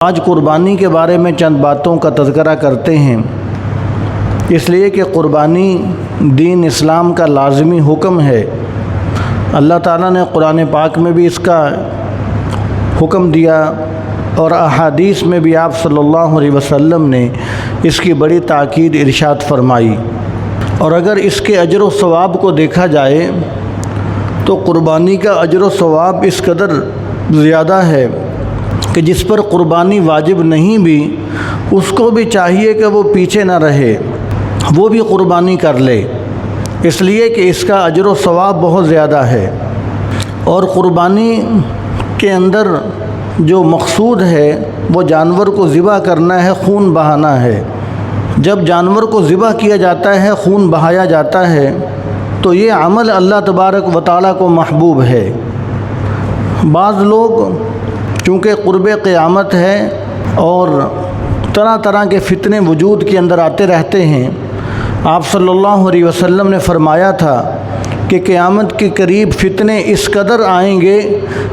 آج قربانی کے بارے میں چند باتوں کا تذکرہ کرتے ہیں، اس لیے کہ قربانی دین اسلام کا لازمی حکم ہے۔ اللہ تعالیٰ نے قرآن پاک میں بھی اس کا حکم دیا اور احادیث میں بھی آپ صلی اللہ علیہ وسلم نے اس کی بڑی تاکید ارشاد فرمائی۔ اور اگر اس کے اجر و ثواب کو دیکھا جائے تو قربانی کا اجر و ثواب اس قدر زیادہ ہے کہ جس پر قربانی واجب نہیں بھی اس کو بھی چاہیے کہ وہ پیچھے نہ رہے، وہ بھی قربانی کر لے، اس لیے کہ اس کا اجر و ثواب بہت زیادہ ہے۔ اور قربانی کے اندر جو مقصود ہے وہ جانور کو ذبح کرنا ہے، خون بہانا ہے۔ جب جانور کو ذبح کیا جاتا ہے، خون بہایا جاتا ہے، تو یہ عمل اللہ تبارک و تعالیٰ کو محبوب ہے۔ بعض لوگ چونکہ قرب قیامت ہے اور طرح طرح کے فتنے وجود کے اندر آتے رہتے ہیں، آپ صلی اللہ علیہ وسلم نے فرمایا تھا کہ قیامت کے قریب فتنے اس قدر آئیں گے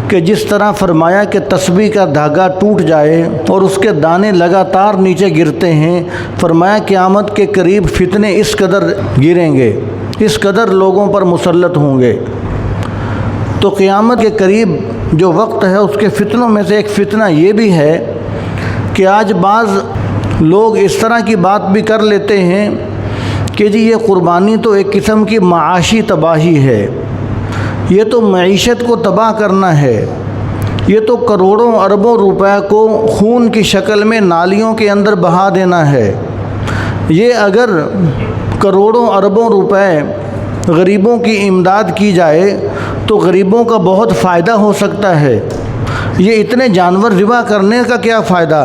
کہ جس طرح فرمایا کہ تسبیح کا دھاگا ٹوٹ جائے اور اس کے دانے لگاتار نیچے گرتے ہیں، فرمایا قیامت کے قریب فتنے اس قدر گریں گے، اس قدر لوگوں پر مسلط ہوں گے۔ تو قیامت کے قریب جو وقت ہے اس کے فتنوں میں سے ایک فتنہ یہ بھی ہے کہ آج بعض لوگ اس طرح کی بات بھی کر لیتے ہیں کہ جی یہ قربانی تو ایک قسم کی معاشی تباہی ہے، یہ تو معیشت کو تباہ کرنا ہے، یہ تو کروڑوں اربوں روپے کو خون کی شکل میں نالیوں کے اندر بہا دینا ہے۔ یہ اگر کروڑوں اربوں روپے غریبوں کی امداد کی جائے تو غریبوں کا بہت فائدہ ہو سکتا ہے، یہ اتنے جانور ذبح کرنے کا کیا فائدہ؟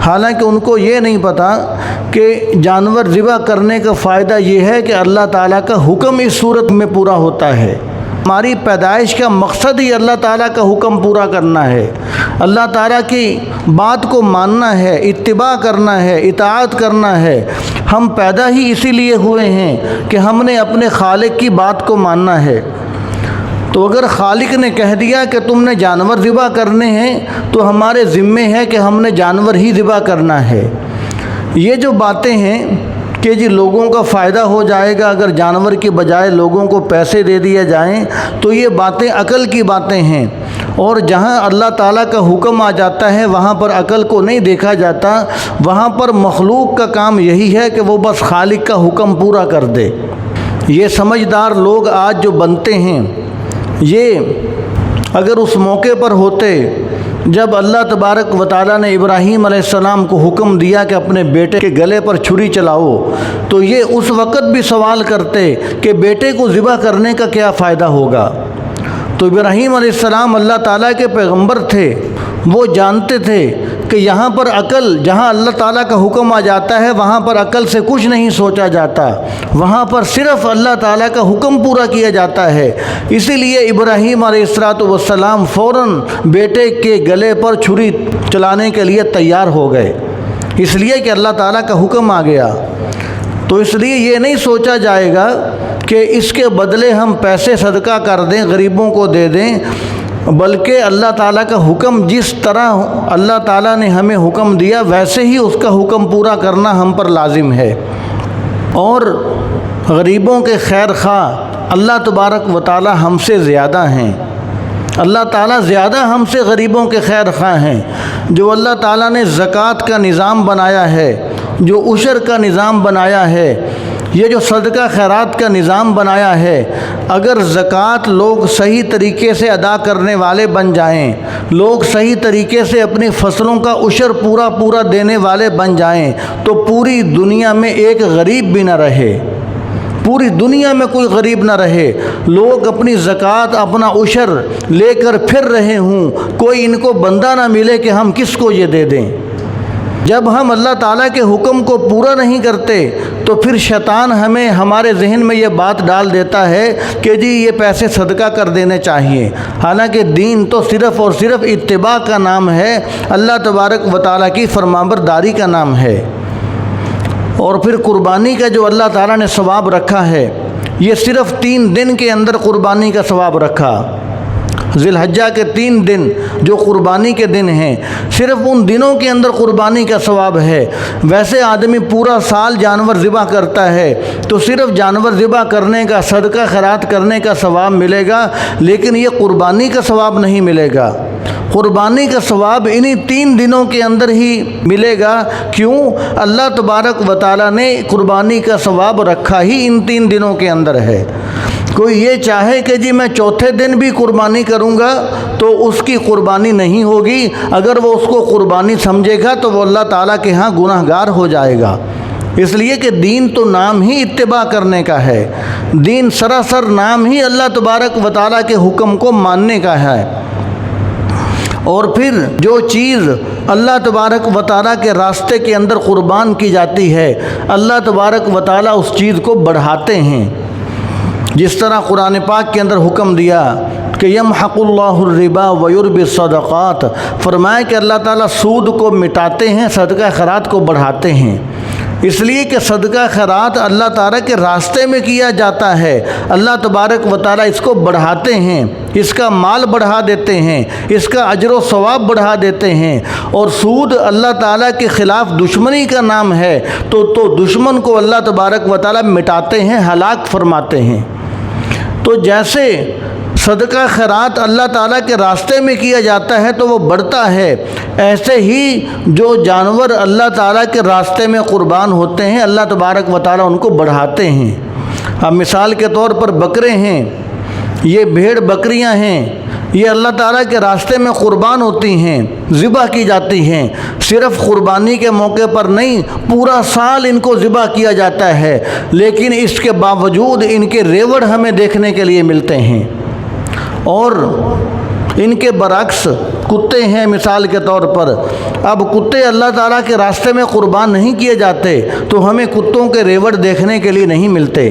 حالانکہ ان کو یہ نہیں پتہ کہ جانور ذبح کرنے کا فائدہ یہ ہے کہ اللہ تعالیٰ کا حکم اس صورت میں پورا ہوتا ہے۔ ہماری پیدائش کا مقصد ہی اللہ تعالیٰ کا حکم پورا کرنا ہے، اللہ تعالیٰ کی بات کو ماننا ہے، اتباع کرنا ہے، اطاعت کرنا ہے۔ ہم پیدا ہی اسی لیے ہوئے ہیں کہ ہم نے اپنے خالق کی بات کو ماننا ہے۔ تو اگر خالق نے کہہ دیا کہ تم نے جانور ذبح کرنے ہیں تو ہمارے ذمے ہے کہ ہم نے جانور ہی ذبح کرنا ہے۔ یہ جو باتیں ہیں کہ جی لوگوں کا فائدہ ہو جائے گا اگر جانور کی بجائے لوگوں کو پیسے دے دیے جائیں، تو یہ باتیں عقل کی باتیں ہیں، اور جہاں اللہ تعالیٰ کا حکم آ جاتا ہے وہاں پر عقل کو نہیں دیکھا جاتا، وہاں پر مخلوق کا کام یہی ہے کہ وہ بس خالق کا حکم پورا کر دے۔ یہ سمجھدار لوگ آج جو بنتے ہیں، یہ اگر اس موقع پر ہوتے جب اللہ تبارک و تعالیٰ نے ابراہیم علیہ السلام کو حکم دیا کہ اپنے بیٹے کے گلے پر چھری چلاؤ، تو یہ اس وقت بھی سوال کرتے کہ بیٹے کو ذبح کرنے کا کیا فائدہ ہوگا۔ تو ابراہیم علیہ السلام اللہ تعالیٰ کے پیغمبر تھے، وہ جانتے تھے کہ یہاں پر عقل، جہاں اللہ تعالیٰ کا حکم آ جاتا ہے وہاں پر عقل سے کچھ نہیں سوچا جاتا، وہاں پر صرف اللہ تعالیٰ کا حکم پورا کیا جاتا ہے۔ اسی لیے ابراہیم علیہ السلام فوراً بیٹے کے گلے پر چھری چلانے کے لیے تیار ہو گئے، اس لیے کہ اللہ تعالیٰ کا حکم آ گیا۔ تو اس لیے یہ نہیں سوچا جائے گا کہ اس کے بدلے ہم پیسے صدقہ کر دیں، غریبوں کو دے دیں، بلکہ اللہ تعالیٰ کا حکم جس طرح اللہ تعالیٰ نے ہمیں حکم دیا ویسے ہی اس کا حکم پورا کرنا ہم پر لازم ہے۔ اور غریبوں کے خیر خواہ اللہ تبارک و تعالیٰ ہم سے زیادہ ہیں، اللہ تعالیٰ زیادہ ہم سے غریبوں کے خیر خواہ ہیں۔ جو اللہ تعالیٰ نے زکوٰۃ کا نظام بنایا ہے، جو عشر کا نظام بنایا ہے، یہ جو صدقہ خیرات کا نظام بنایا ہے، اگر زکوٰۃ لوگ صحیح طریقے سے ادا کرنے والے بن جائیں، لوگ صحیح طریقے سے اپنی فصلوں کا عشر پورا دینے والے بن جائیں، تو پوری دنیا میں ایک غریب بھی نہ رہے، پوری دنیا میں کوئی غریب نہ رہے۔ لوگ اپنی زکوٰۃ، اپنا عشر لے کر پھر رہے ہوں، کوئی ان کو بندہ نہ ملے کہ ہم کس کو یہ دے دیں۔ جب ہم اللہ تعالیٰ کے حکم کو پورا نہیں کرتے تو پھر شیطان ہمیں ہمارے ذہن میں یہ بات ڈال دیتا ہے کہ جی یہ پیسے صدقہ کر دینے چاہیے، حالانکہ دین تو صرف اور صرف اتباع کا نام ہے، اللہ تبارک و تعالیٰ کی فرمانبرداری کا نام ہے۔ اور پھر قربانی کا جو اللہ تعالیٰ نے ثواب رکھا ہے، یہ صرف 3 دن کے اندر قربانی کا ثواب رکھا۔ ذی الحجہ کے 3 دن جو قربانی کے دن ہیں، صرف ان دنوں کے اندر قربانی کا ثواب ہے۔ ویسے آدمی پورا سال جانور ذبح کرتا ہے تو صرف جانور ذبح کرنے کا، صدقہ خیرات کرنے کا ثواب ملے گا، لیکن یہ قربانی کا ثواب نہیں ملے گا۔ قربانی کا ثواب انہی 3 دنوں کے اندر ہی ملے گا۔ کیوں؟ اللہ تبارک و تعالیٰ نے قربانی کا ثواب رکھا ہی ان 3 دنوں کے اندر ہے۔ کوئی یہ چاہے کہ جی میں چوتھے دن بھی قربانی کروں گا تو اس کی قربانی نہیں ہوگی۔ اگر وہ اس کو قربانی سمجھے گا تو وہ اللہ تعالیٰ کے ہاں گناہ گار ہو جائے گا۔ اس لیے کہ دین تو نام ہی اتباع کرنے کا ہے، دین سراسر نام ہی اللہ تبارک و تعالیٰ کے حکم کو ماننے کا ہے۔ اور پھر جو چیز اللہ تبارک و تعالیٰ کے راستے کے اندر قربان کی جاتی ہے، اللہ تبارک و تعالیٰ اس چیز کو بڑھاتے ہیں۔ جس طرح قرآن پاک کے اندر حکم دیا کہ یمحق اللہ الربا ویربی الصدقات، فرمایا کہ اللہ تعالیٰ سود کو مٹاتے ہیں، صدقہ خیرات کو بڑھاتے ہیں۔ اس لیے کہ صدقہ خیرات اللہ تعالیٰ کے راستے میں کیا جاتا ہے، اللہ تبارک و تعالیٰ اس کو بڑھاتے ہیں، اس کا مال بڑھا دیتے ہیں، اس کا اجر و ثواب بڑھا دیتے ہیں۔ اور سود اللہ تعالیٰ کے خلاف دشمنی کا نام ہے، تو دشمن کو اللہ تبارک و تعالیٰ مٹاتے ہیں، ہلاک فرماتے ہیں۔ تو جیسے صدقہ خیرات اللہ تعالیٰ کے راستے میں کیا جاتا ہے تو وہ بڑھتا ہے، ایسے ہی جو جانور اللہ تعالیٰ کے راستے میں قربان ہوتے ہیں اللہ تبارک و تعالیٰ ان کو بڑھاتے ہیں۔ اب مثال کے طور پر بکرے ہیں، یہ بھیڑ بکریاں ہیں، یہ اللہ تعالیٰ کے راستے میں قربان ہوتی ہیں، ذبح کی جاتی ہیں۔ صرف قربانی کے موقع پر نہیں، پورا سال ان کو ذبح کیا جاتا ہے، لیکن اس کے باوجود ان کے ریوڑ ہمیں دیکھنے کے لیے ملتے ہیں۔ اور ان کے برعکس کتے ہیں مثال کے طور پر، اب کتے اللہ تعالیٰ کے راستے میں قربان نہیں کیے جاتے تو ہمیں کتوں کے ریوڑ دیکھنے کے لیے نہیں ملتے۔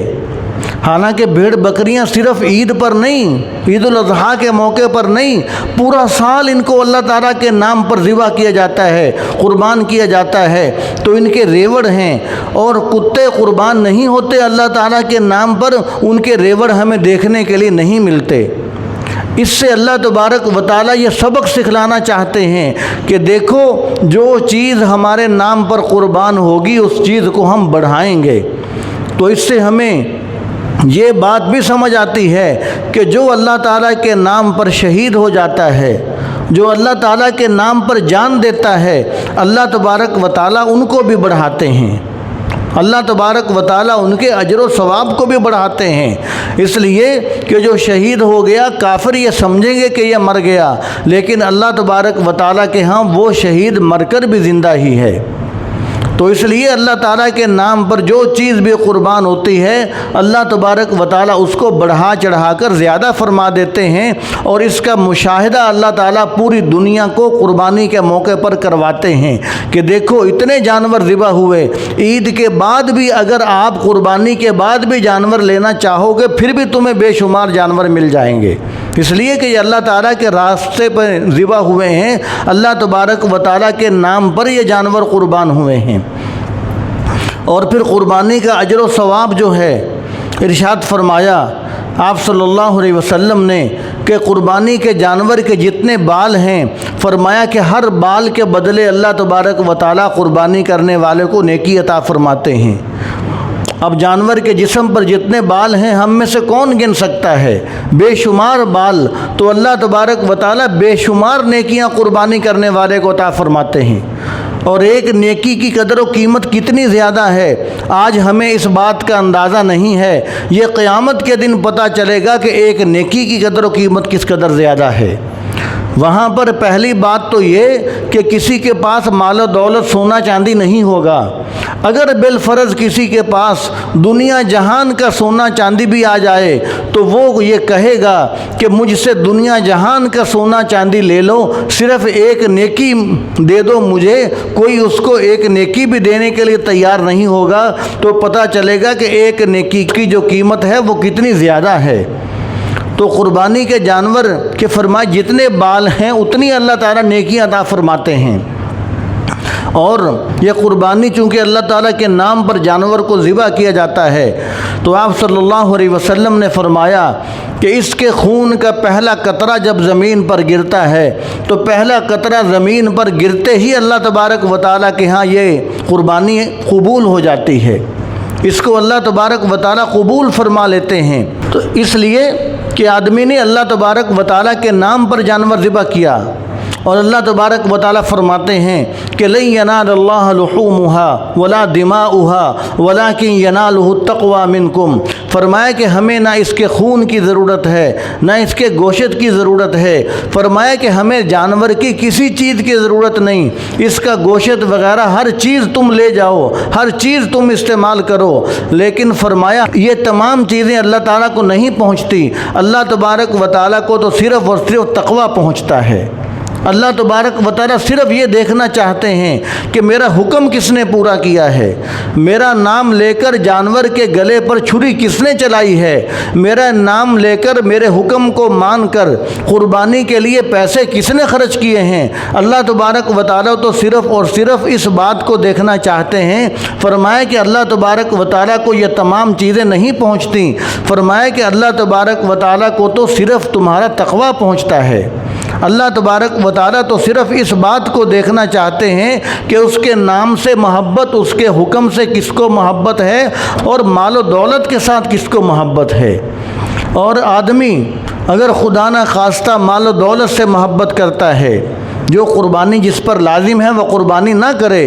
حالانکہ بھیڑ بکریاں صرف عید پر نہیں، عید الاضحیٰ کے موقع پر نہیں، پورا سال ان کو اللہ تعالیٰ کے نام پر ذبح کیا جاتا ہے، قربان کیا جاتا ہے، تو ان کے ریوڑ ہیں۔ اور کتے قربان نہیں ہوتے اللہ تعالیٰ کے نام پر، ان کے ریوڑ ہمیں دیکھنے کے لیے نہیں ملتے۔ اس سے اللہ تبارک و تعالیٰ یہ سبق سکھلانا چاہتے ہیں کہ دیکھو جو چیز ہمارے نام پر قربان ہوگی اس چیز کو ہم بڑھائیں گے۔ تو اس سے ہمیں یہ بات بھی سمجھ آتی ہے کہ جو اللہ تعالیٰ کے نام پر شہید ہو جاتا ہے، جو اللہ تعالیٰ کے نام پر جان دیتا ہے، اللہ تبارک و تعالیٰ ان کو بھی بڑھاتے ہیں، اللہ تبارک و تعالیٰ ان کے اجر و ثواب کو بھی بڑھاتے ہیں۔ اس لیے کہ جو شہید ہو گیا، کافر یہ سمجھیں گے کہ یہ مر گیا، لیکن اللہ تبارک و تعالیٰ کے ہاں وہ شہید مر کر بھی زندہ ہی ہے۔ تو اس لیے اللہ تعالیٰ کے نام پر جو چیز بھی قربان ہوتی ہے اللہ تبارک و تعالیٰ اس کو بڑھا چڑھا کر زیادہ فرما دیتے ہیں، اور اس کا مشاہدہ اللہ تعالیٰ پوری دنیا کو قربانی کے موقع پر کرواتے ہیں کہ دیکھو اتنے جانور ذبح ہوئے، عید کے بعد بھی اگر آپ قربانی کے بعد بھی جانور لینا چاہو گے پھر بھی تمہیں بے شمار جانور مل جائیں گے، اس لیے کہ یہ اللہ تعالیٰ کے راستے پر ذبح ہوئے ہیں، اللہ تبارک و تعالیٰ کے نام پر یہ جانور قربان ہوئے ہیں۔ اور پھر قربانی کا اجر و ثواب جو ہے، ارشاد فرمایا آپ صلی اللہ علیہ وسلم نے کہ قربانی کے جانور کے جتنے بال ہیں، فرمایا کہ ہر بال کے بدلے اللہ تبارک و تعالیٰ قربانی کرنے والے کو نیکی عطا فرماتے ہیں۔ اب جانور کے جسم پر جتنے بال ہیں ہم میں سے کون گن سکتا ہے؟ بے شمار بال، تو اللہ تبارک و تعالیٰ بے شمار نیکیاں قربانی کرنے والے کو عطا فرماتے ہیں۔ اور ایک نیکی کی قدر و قیمت کتنی زیادہ ہے آج ہمیں اس بات کا اندازہ نہیں ہے، یہ قیامت کے دن پتہ چلے گا کہ ایک نیکی کی قدر و قیمت کس قدر زیادہ ہے۔ وہاں پر پہلی بات تو یہ کہ کسی کے پاس مال و دولت سونا چاندی نہیں ہوگا۔ اگر بالفرض کسی کے پاس دنیا جہان کا سونا چاندی بھی آ جائے تو وہ یہ کہے گا کہ مجھ سے دنیا جہان کا سونا چاندی لے لو، صرف ایک نیکی دے دو مجھے، کوئی اس کو ایک نیکی بھی دینے کے لیے تیار نہیں ہوگا۔ تو پتہ چلے گا کہ ایک نیکی کی جو قیمت ہے وہ کتنی زیادہ ہے۔ تو قربانی کے جانور کے فرمائے جتنے بال ہیں اتنی اللہ تعالیٰ نیکیاں عطا فرماتے ہیں۔ اور یہ قربانی چونکہ اللہ تعالیٰ کے نام پر جانور کو ذبح کیا جاتا ہے، تو آپ صلی اللہ علیہ وسلم نے فرمایا کہ اس کے خون کا پہلا قطرہ جب زمین پر گرتا ہے تو پہلا قطرہ زمین پر گرتے ہی اللہ تبارک و تعالیٰ کے ہاں یہ قربانی قبول ہو جاتی ہے، اس کو اللہ تبارک و تعالیٰ قبول فرما لیتے ہیں۔ تو اس لیے کہ آدمی نے اللہ تبارک و تعالیٰ کے نام پر جانور ذبح کیا، اور اللہ تبارک و تعالیٰ فرماتے ہیں کہ لن ینال اللہ لحومها ولا دماؤها ولکن ینالہ التقوی منکم، فرمایا کہ ہمیں نہ اس کے خون کی ضرورت ہے نہ اس کے گوشت کی ضرورت ہے، فرمایا کہ ہمیں جانور کی کسی چیز کی ضرورت نہیں، اس کا گوشت وغیرہ ہر چیز تم لے جاؤ، ہر چیز تم استعمال کرو، لیکن فرمایا یہ تمام چیزیں اللہ تعالیٰ کو نہیں پہنچتی، اللہ تبارک و تعالیٰ کو تو صرف اور صرف تقوی پہنچتا ہے۔ اللہ تبارک و تعالیٰ صرف یہ دیکھنا چاہتے ہیں کہ میرا حکم کس نے پورا کیا ہے، میرا نام لے کر جانور کے گلے پر چھری کس نے چلائی ہے، میرا نام لے کر میرے حکم کو مان کر قربانی کے لیے پیسے کس نے خرچ کیے ہیں۔ اللہ تبارک و تعالیٰ تو صرف اور صرف اس بات کو دیکھنا چاہتے ہیں۔ فرمایا کہ اللہ تبارک و تعالیٰ کو یہ تمام چیزیں نہیں پہنچتی، فرمایا کہ اللہ تبارک و تعالیٰ کو تو صرف تمہارا تقوی پہنچتا ہے۔ اللہ تبارک و تعالیٰ تو صرف اس بات کو دیکھنا چاہتے ہیں کہ اس کے نام سے محبت، اس کے حکم سے کس کو محبت ہے اور مال و دولت کے ساتھ کس کو محبت ہے۔ اور آدمی اگر خدا نہ خواستہ مال و دولت سے محبت کرتا ہے، جو قربانی جس پر لازم ہے وہ قربانی نہ کرے،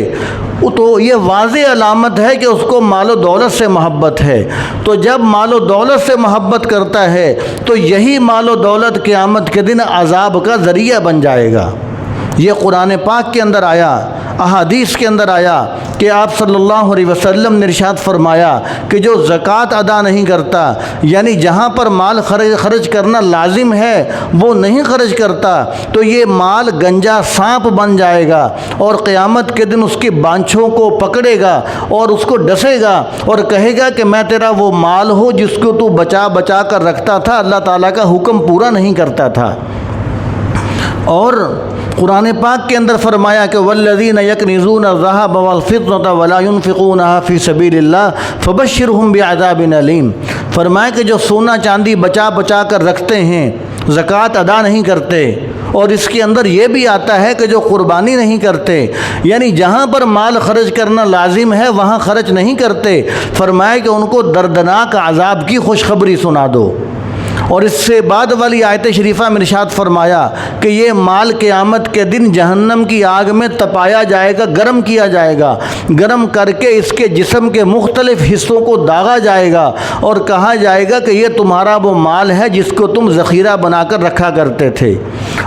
تو یہ واضح علامت ہے کہ اس کو مال و دولت سے محبت ہے۔ تو جب مال و دولت سے محبت کرتا ہے تو یہی مال و دولت قیامت کے دن عذاب کا ذریعہ بن جائے گا۔ یہ قرآن پاک کے اندر آیا، احادیث کے اندر آیا کہ آپ صلی اللہ علیہ وسلم نے ارشاد فرمایا کہ جو زکوٰۃ ادا نہیں کرتا، یعنی جہاں پر مال خرچ کرنا لازم ہے وہ نہیں خرچ کرتا، تو یہ مال گنجا سانپ بن جائے گا اور قیامت کے دن اس کی بانچھوں کو پکڑے گا اور اس کو ڈسے گا اور کہے گا کہ میں تیرا وہ مال ہوں جس کو تو بچا بچا کر رکھتا تھا، اللہ تعالیٰ کا حکم پورا نہیں کرتا تھا۔ اور قرآن پاک کے اندر فرمایا کہ والذین یکنزون الذھب والفضة ولا ينفقونها فی سبیل اللہ فبشرهم بعذاب علیم، فرمایا کہ جو سونا چاندی بچا بچا کر رکھتے ہیں، زکوٰۃ ادا نہیں کرتے، اور اس کے اندر یہ بھی آتا ہے کہ جو قربانی نہیں کرتے، یعنی جہاں پر مال خرچ کرنا لازم ہے وہاں خرچ نہیں کرتے، فرمایا کہ ان کو دردناک عذاب کی خوشخبری سنا دو۔ اور اس سے بعد والی آیت شریفہ میں ارشاد فرمایا کہ یہ مال قیامت کے دن جہنم کی آگ میں تپایا جائے گا، گرم کیا جائے گا، گرم کر کے اس کے جسم کے مختلف حصوں کو داغا جائے گا اور کہا جائے گا کہ یہ تمہارا وہ مال ہے جس کو تم ذخیرہ بنا کر رکھا کرتے تھے،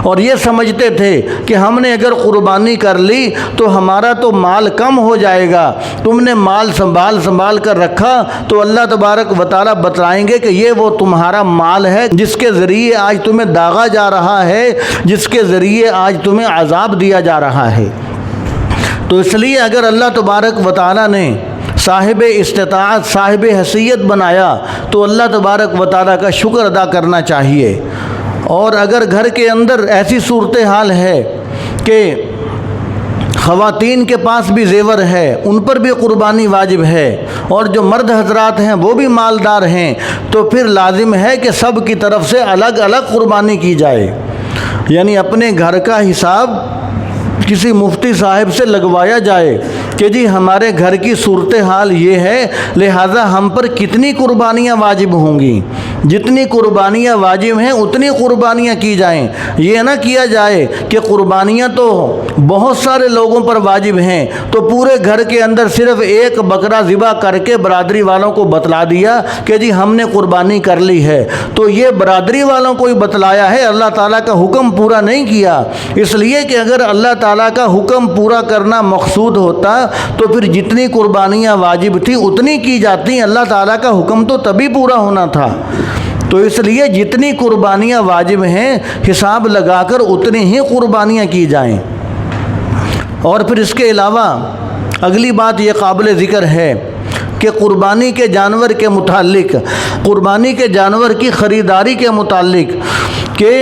اور یہ سمجھتے تھے کہ ہم نے اگر قربانی کر لی تو ہمارا تو مال کم ہو جائے گا، تم نے مال سنبھال کر رکھا، تو اللہ تبارک و تعالیٰ بتلائیں گے کہ یہ وہ تمہارا مال ہے جس کے ذریعے آج تمہیں داغا جا رہا ہے، جس کے ذریعے آج تمہیں عذاب دیا جا رہا ہے۔ تو اس لیے اگر اللہ تبارک و تعالیٰ نے صاحب استطاعت، صاحب حیثیت بنایا تو اللہ تبارک و تعالیٰ کا شکر ادا کرنا چاہیے۔ اور اگر گھر کے اندر ایسی صورتحال ہے کہ خواتین کے پاس بھی زیور ہے، ان پر بھی قربانی واجب ہے، اور جو مرد حضرات ہیں وہ بھی مالدار ہیں، تو پھر لازم ہے کہ سب کی طرف سے الگ الگ قربانی کی جائے، یعنی اپنے گھر کا حساب کسی مفتی صاحب سے لگوایا جائے کہ جی ہمارے گھر کی صورتحال یہ ہے، لہٰذا ہم پر کتنی قربانیاں واجب ہوں گی، جتنی قربانیاں واجب ہیں اتنی قربانیاں کی جائیں۔ یہ نہ کیا جائے کہ قربانیاں تو بہت سارے لوگوں پر واجب ہیں تو پورے گھر کے اندر صرف ایک بکرا ذبح کر کے برادری والوں کو بتلا دیا کہ جی ہم نے قربانی کر لی ہے، تو یہ برادری والوں کو ہی بتلایا ہے، اللہ تعالیٰ کا حکم پورا نہیں کیا۔ اس لیے کہ اگر اللہ تعالیٰ کا حکم پورا کرنا مقصود ہوتا تو پھر جتنی قربانیاں واجب تھیں اتنی کی جاتی، اللہ تعالیٰ کا حکم تو تبھی پورا ہونا تھا۔ تو اس لیے جتنی قربانیاں واجب ہیں حساب لگا کر اتنی ہی قربانیاں کی جائیں۔ اور پھر اس کے علاوہ اگلی بات یہ قابل ذکر ہے کہ قربانی کے جانور کے متعلق، قربانی کے جانور کی خریداری کے متعلق، کہ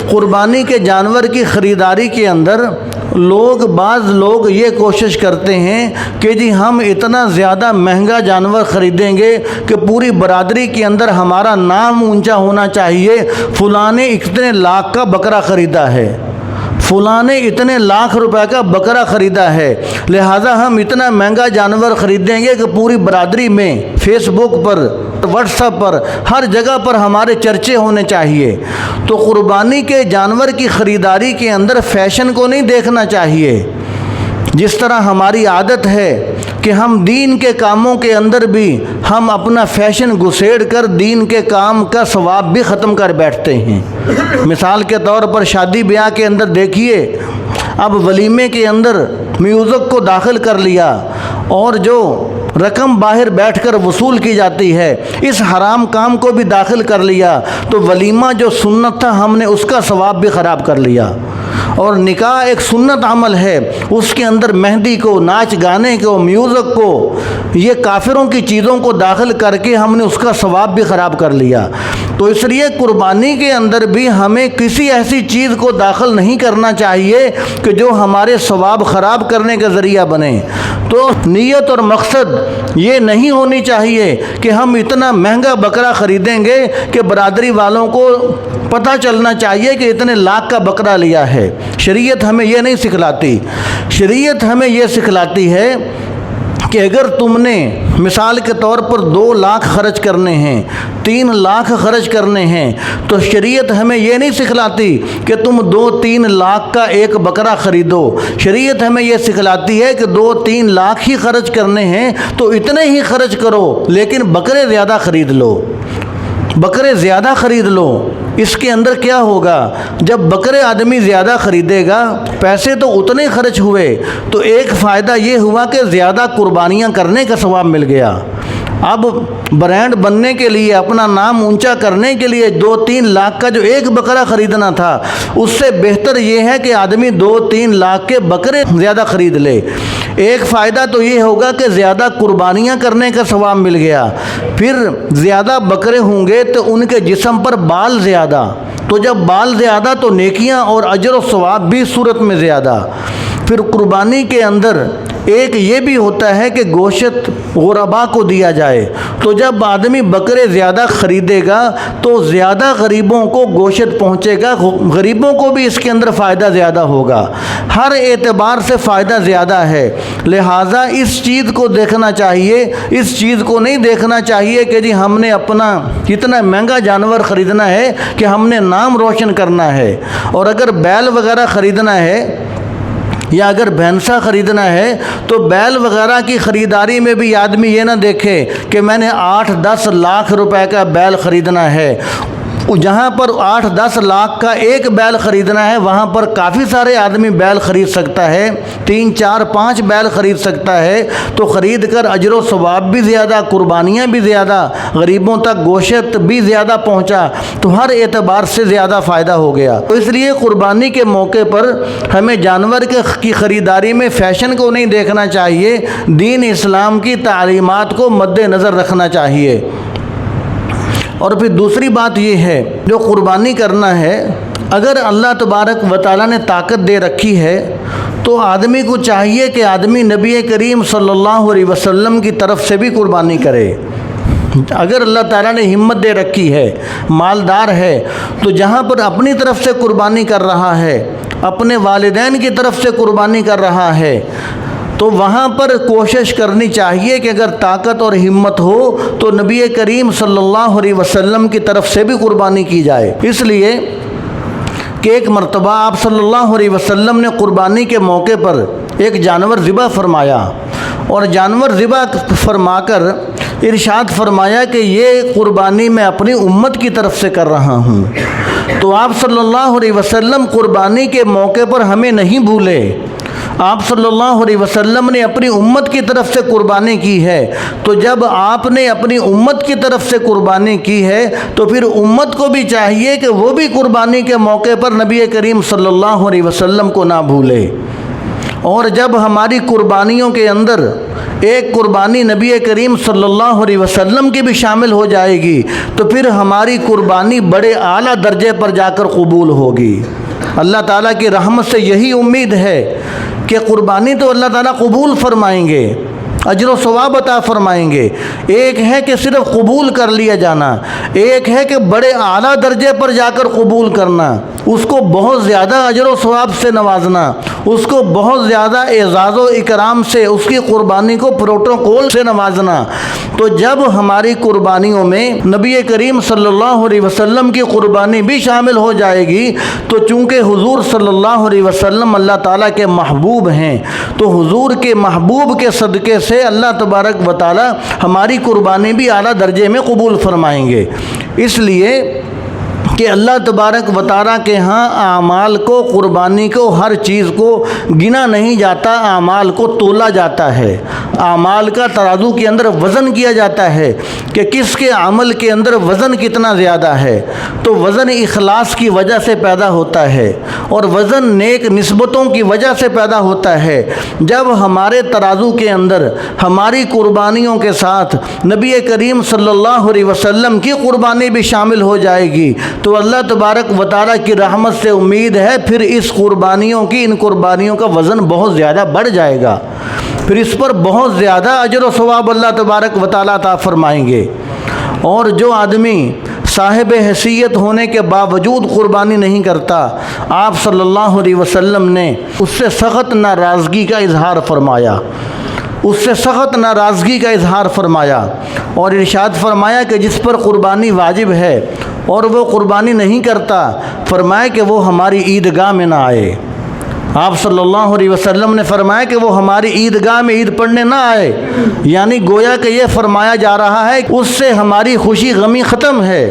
قربانی کے جانور کی خریداری کے اندر بعض لوگ یہ کوشش کرتے ہیں کہ جی ہم اتنا زیادہ مہنگا جانور خریدیں گے کہ پوری برادری کے اندر ہمارا نام اونچا ہونا چاہیے، فلاں نے اتنے لاکھ کا بکرا خریدا ہے، فلاں نے اتنے لاکھ روپے کا بکرا خریدا ہے، لہٰذا ہم اتنا مہنگا جانور خریدیں گے کہ پوری برادری میں فیس بک پر، واٹس ایپ پر، ہر جگہ پر ہمارے چرچے ہونے چاہیے۔ تو قربانی کے جانور کی خریداری کے اندر فیشن کو نہیں دیکھنا چاہیے، جس طرح ہماری عادت ہے کہ ہم دین کے کاموں کے اندر بھی ہم اپنا فیشن گھسیڑ کر دین کے کام کا ثواب بھی ختم کر بیٹھتے ہیں۔ مثال کے طور پر شادی بیاہ کے اندر دیکھیے، اب ولیمے کے اندر میوزک کو داخل کر لیا اور جو رقم باہر بیٹھ کر وصول کی جاتی ہے اس حرام کام کو بھی داخل کر لیا، تو ولیمہ جو سنت تھا ہم نے اس کا ثواب بھی خراب کر لیا۔ اور نکاح ایک سنت عمل ہے، اس کے اندر مہندی کو، ناچ گانے کو، میوزک کو، یہ کافروں کی چیزوں کو داخل کر کے ہم نے اس کا ثواب بھی خراب کر لیا۔ تو اس لیے قربانی کے اندر بھی ہمیں کسی ایسی چیز کو داخل نہیں کرنا چاہیے کہ جو ہمارے ثواب خراب کرنے کا ذریعہ بنے۔ تو نیت اور مقصد یہ نہیں ہونی چاہیے کہ ہم اتنا مہنگا بکرا خریدیں گے کہ برادری والوں کو پتہ چلنا چاہیے کہ اتنے لاکھ کا بکرا لیا ہے۔ شریعت ہمیں یہ نہیں سکھلاتی۔ شریعت ہمیں یہ سکھلاتی ہے کہ اگر تم نے مثال کے طور پر 2 لاکھ خرچ کرنے ہیں، 3 لاکھ خرچ کرنے ہیں، تو شریعت ہمیں یہ نہیں سکھلاتی کہ تم 2-3 لاکھ کا ایک بکرا خریدو۔ شریعت ہمیں یہ سکھلاتی ہے کہ 2-3 لاکھ ہی خرچ کرنے ہیں تو اتنے ہی خرچ کرو، لیکن بکرے زیادہ خرید لو، بکرے زیادہ خرید لو۔ اس کے اندر کیا ہوگا؟ جب بکرے آدمی زیادہ خریدے گا، پیسے تو اتنے خرچ ہوئے، تو ایک فائدہ یہ ہوا کہ زیادہ قربانیاں کرنے کا ثواب مل گیا۔ اب برانڈ بننے کے لیے، اپنا نام اونچا کرنے کے لیے 2-3 لاکھ کا جو ایک بکرا خریدنا تھا، اس سے بہتر یہ ہے کہ آدمی 2-3 لاکھ کے بکرے زیادہ خرید لے۔ ایک فائدہ تو یہ ہوگا کہ زیادہ قربانیاں کرنے کا ثواب مل گیا، پھر زیادہ بکرے ہوں گے تو ان کے جسم پر بال زیادہ، تو جب بال زیادہ تو نیکیاں اور اجر و ثواب بھی صورت میں زیادہ۔ پھر قربانی کے اندر ایک یہ بھی ہوتا ہے کہ گوشت غربا کو دیا جائے، تو جب آدمی بکرے زیادہ خریدے گا تو زیادہ غریبوں کو گوشت پہنچے گا، غریبوں کو بھی اس کے اندر فائدہ زیادہ ہوگا، ہر اعتبار سے فائدہ زیادہ ہے۔ لہٰذا اس چیز کو دیکھنا چاہیے، اس چیز کو نہیں دیکھنا چاہیے کہ جی ہم نے اپنا اتنا مہنگا جانور خریدنا ہے کہ ہم نے نام روشن کرنا ہے۔ اور اگر بیل وغیرہ خریدنا ہے یا اگر بھینسا خریدنا ہے تو بیل وغیرہ کی خریداری میں بھی آدمی یہ نہ دیکھے کہ میں نے 8-10 لاکھ روپے کا بیل خریدنا ہے۔ جہاں پر 8-10 لاکھ کا ایک بیل خریدنا ہے وہاں پر کافی سارے آدمی بیل خرید سکتا ہے، 3-4-5 بیل خرید سکتا ہے، تو خرید کر اجر و ثواب بھی زیادہ، قربانیاں بھی زیادہ، غریبوں تک گوشت بھی زیادہ پہنچا، تو ہر اعتبار سے زیادہ فائدہ ہو گیا۔ تو اس لیے قربانی کے موقع پر ہمیں جانور کی خریداری میں فیشن کو نہیں دیکھنا چاہیے، دین اسلام کی تعلیمات کو مد نظر رکھنا چاہیے۔ اور پھر دوسری بات یہ ہے، جو قربانی کرنا ہے، اگر اللہ تبارک و تعالیٰ نے طاقت دے رکھی ہے تو آدمی کو چاہیے کہ آدمی نبی کریم صلی اللہ علیہ وسلم کی طرف سے بھی قربانی کرے۔ اگر اللہ تعالیٰ نے ہمت دے رکھی ہے، مالدار ہے، تو جہاں پر اپنی طرف سے قربانی کر رہا ہے، اپنے والدین کی طرف سے قربانی کر رہا ہے، تو وہاں پر کوشش کرنی چاہیے کہ اگر طاقت اور ہمت ہو تو نبی کریم صلی اللہ علیہ وسلم کی طرف سے بھی قربانی کی جائے۔ اس لیے کہ ایک مرتبہ آپ صلی اللہ علیہ وسلم نے قربانی کے موقع پر ایک جانور ذبح فرمایا، اور جانور ذبح فرما کر ارشاد فرمایا کہ یہ قربانی میں اپنی امت کی طرف سے کر رہا ہوں۔ تو آپ صلی اللہ علیہ وسلم قربانی کے موقع پر ہمیں نہیں بھولے، آپ صلی اللہ علیہ وسلم نے اپنی امت کی طرف سے قربانی کی ہے، تو جب آپ نے اپنی امت کی طرف سے قربانی کی ہے تو پھر امت کو بھی چاہیے کہ وہ بھی قربانی کے موقع پر نبی کریم صلی اللہ علیہ وسلم کو نہ بھولے۔ اور جب ہماری قربانیوں کے اندر ایک قربانی نبی کریم صلی اللہ علیہ وسلم کی بھی شامل ہو جائے گی تو پھر ہماری قربانی بڑے اعلیٰ درجے پر جا کر قبول ہوگی۔ اللہ تعالیٰ کی رحمت سے یہی امید ہے کہ قربانی تو اللہ تعالیٰ قبول فرمائیں گے، اجر و ثواب عطا فرمائیں گے۔ ایک ہے کہ صرف قبول کر لیا جانا، ایک ہے کہ بڑے اعلیٰ درجے پر جا کر قبول کرنا، اس کو بہت زیادہ اجر و ثواب سے نوازنا، اس کو بہت زیادہ اعزاز و اکرام سے، اس کی قربانی کو پروٹوکول سے نوازنا۔ تو جب ہماری قربانیوں میں نبی کریم صلی اللہ علیہ وسلم کی قربانی بھی شامل ہو جائے گی، تو چونکہ حضور صلی اللہ علیہ وسلم اللہ تعالیٰ کے محبوب ہیں، تو حضور کے محبوب کے صدقے سے اللہ تبارک و تعالیٰ ہماری قربانی بھی اعلیٰ درجے میں قبول فرمائیں گے۔ اس لیے کہ اللہ تبارک و تعالیٰ کے ہاں اعمال کو، قربانی کو، ہر چیز کو گنا نہیں جاتا، اعمال کو تولا جاتا ہے، اعمال کا ترازو کے اندر وزن کیا جاتا ہے کہ کس کے عمل کے اندر وزن کتنا زیادہ ہے۔ تو وزن اخلاص کی وجہ سے پیدا ہوتا ہے اور وزن نیک نسبتوں کی وجہ سے پیدا ہوتا ہے۔ جب ہمارے ترازو کے اندر ہماری قربانیوں کے ساتھ نبی کریم صلی اللہ علیہ وسلم کی قربانی بھی شامل ہو جائے گی، تو اللہ تبارک و تعالیٰ کی رحمت سے امید ہے پھر اس قربانیوں کی، ان قربانیوں کا وزن بہت زیادہ بڑھ جائے گا، پھر اس پر بہت زیادہ اجر و ثواب اللہ تبارک و تعالیٰ عطا فرمائیں گے۔ اور جو آدمی صاحب حیثیت ہونے کے باوجود قربانی نہیں کرتا، آپ صلی اللہ علیہ وسلم نے اس سے سخت ناراضگی کا اظہار فرمایا، اس سے سخت ناراضگی کا اظہار فرمایا اور ارشاد فرمایا کہ جس پر قربانی واجب ہے اور وہ قربانی نہیں کرتا، فرمایا کہ وہ ہماری عیدگاہ میں نہ آئے۔ آپ صلی اللہ علیہ وسلم نے فرمایا کہ وہ ہماری عیدگاہ میں عید پڑھنے نہ آئے، یعنی گویا کہ یہ فرمایا جا رہا ہے اس سے ہماری خوشی غمی ختم ہے۔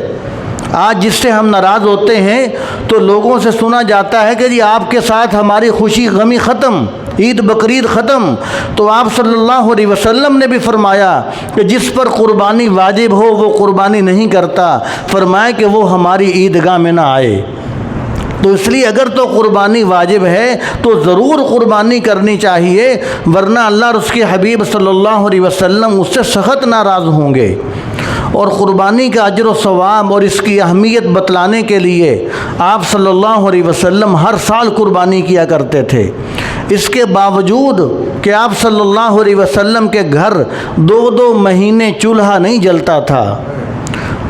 آج جس سے ہم ناراض ہوتے ہیں تو لوگوں سے سنا جاتا ہے کہ جی آپ کے ساتھ ہماری خوشی غمی ختم، عید بقرعید ختم۔ تو آپ صلی اللہ علیہ وسلم نے بھی فرمایا کہ جس پر قربانی واجب ہو وہ قربانی نہیں کرتا، فرمایا کہ وہ ہماری عیدگاہ میں نہ آئے۔ تو اس لیے اگر تو قربانی واجب ہے تو ضرور قربانی کرنی چاہیے، ورنہ اللہ اور اس کے حبیب صلی اللہ علیہ وسلم اس سے سخت ناراض ہوں گے۔ اور قربانی کا اجر و ثواب اور اس کی اہمیت بتلانے کے لیے آپ صلی اللہ علیہ وسلم ہر سال قربانی کیا کرتے تھے۔ اس کے باوجود کہ آپ صلی اللہ علیہ وسلم کے گھر 2 مہینے چولہا نہیں جلتا تھا،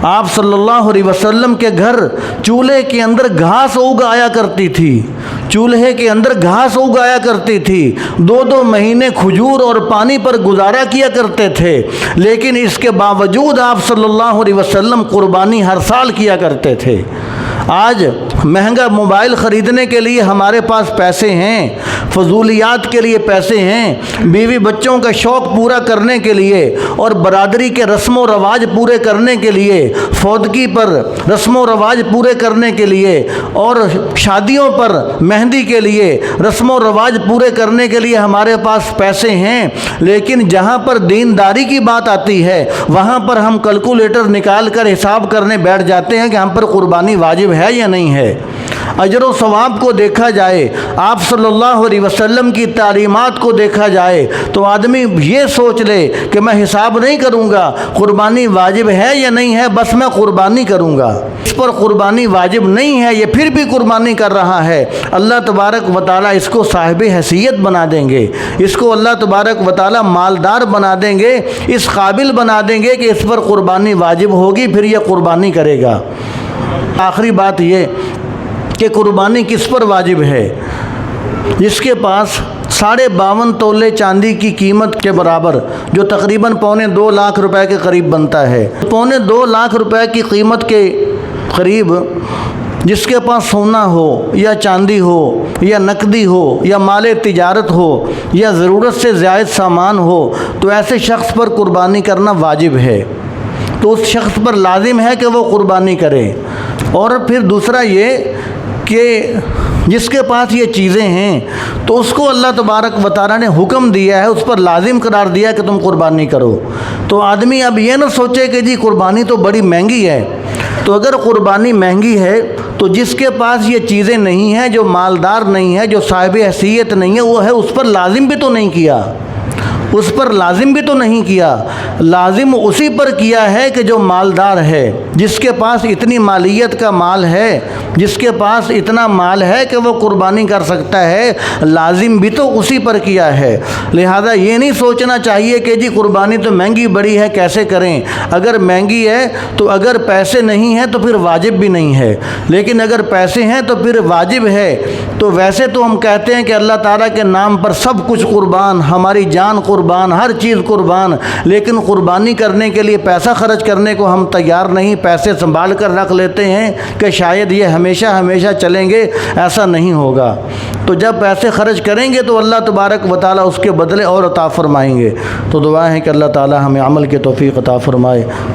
آپ صلی اللہ علیہ وسلم کے گھر چولہے کے اندر گھاس اگ آیا کرتی تھی، چولہے کے اندر گھاس اگایا کرتی تھی، 2 مہینے کھجور اور پانی پر گزارا کیا کرتے تھے، لیکن اس کے باوجود آپ صلی اللہ علیہ وسلم قربانی ہر سال کیا کرتے تھے۔ آج مہنگا موبائل خریدنے کے لیے ہمارے پاس پیسے ہیں، فضولیات کے لیے پیسے ہیں، بیوی بچوں کا شوق پورا کرنے کے لیے اور برادری کے رسم و رواج پورے کرنے کے لیے، فوتگی پر رسم و رواج پورے کرنے کے لیے اور شادیوں پر مہندی کے لیے رسم و رواج پورے کرنے کے لیے ہمارے پاس پیسے ہیں، لیکن جہاں پر دینداری کی بات آتی ہے وہاں پر ہم کیلکولیٹر نکال کر حساب کرنے بیٹھ جاتے ہیں کہ ہم پر قربانی واجب ہے یا نہیں ہے۔ اجر و ثواب کو دیکھا جائے، آپ صلی اللہ علیہ وسلم کی تعلیمات کو دیکھا جائے تو آدمی یہ سوچ لے کہ میں حساب نہیں کروں گا قربانی واجب ہے یا نہیں ہے، بس میں قربانی کروں گا۔ اس پر قربانی واجب نہیں ہے، یہ پھر بھی قربانی کر رہا ہے، اللہ تبارک و تعالیٰ اس کو صاحب حیثیت بنا دیں گے، اس کو اللہ تبارک و تعالیٰ مالدار بنا دیں گے، اس قابل بنا دیں گے کہ اس پر قربانی واجب ہوگی، پھر یہ قربانی کرے گا۔ آخری بات یہ کہ قربانی کس پر واجب ہے؟ جس کے پاس 52.5 تولے چاندی کی قیمت کے برابر، جو تقریباً 2.25 لاکھ روپے کے قریب بنتا ہے، 2.25 لاکھ روپے کی قیمت کے قریب جس کے پاس سونا ہو یا چاندی ہو یا نقدی ہو یا مال تجارت ہو یا ضرورت سے زائد سامان ہو، تو ایسے شخص پر قربانی کرنا واجب ہے، تو اس شخص پر لازم ہے کہ وہ قربانی کرے۔ اور پھر دوسرا یہ کہ جس کے پاس یہ چیزیں ہیں تو اس کو اللہ تبارک و تعالیٰ نے حکم دیا ہے، اس پر لازم قرار دیا کہ تم قربانی کرو۔ تو آدمی اب یہ نہ سوچے کہ جی قربانی تو بڑی مہنگی ہے، تو اگر قربانی مہنگی ہے تو جس کے پاس یہ چیزیں نہیں ہیں، جو مالدار نہیں ہے، جو صاحب حیثیت نہیں ہے، وہ ہے اس پر لازم بھی تو نہیں کیا۔ اس پر لازم بھی تو نہیں کیا، لازم اسی پر کیا ہے کہ جو مالدار ہے، جس کے پاس اتنی مالیت کا مال ہے، جس کے پاس اتنا مال ہے کہ وہ قربانی کر سکتا ہے، لازم بھی تو اسی پر کیا ہے۔ لہذا یہ نہیں سوچنا چاہیے کہ جی قربانی تو مہنگی بڑی ہے کیسے کریں، اگر مہنگی ہے تو اگر پیسے نہیں ہیں تو پھر واجب بھی نہیں ہے، لیکن اگر پیسے ہیں تو پھر واجب ہے۔ تو ویسے تو ہم کہتے ہیں کہ اللہ تعالیٰ کے نام پر سب کچھ قربان، ہماری جان قربان، ہر چیز قربان، لیکن قربانی کرنے کے لیے پیسہ خرچ کرنے کو ہم تیار نہیں، پیسے سنبھال کر رکھ لیتے ہیں کہ شاید یہ ہمیشہ ہمیشہ چلیں گے، ایسا نہیں ہوگا۔ تو جب پیسے خرچ کریں گے تو اللہ تبارک و تعالیٰ اس کے بدلے اور عطا فرمائیں گے۔ تو دعا ہے کہ اللہ تعالیٰ ہمیں عمل کی توفیق عطا فرمائے۔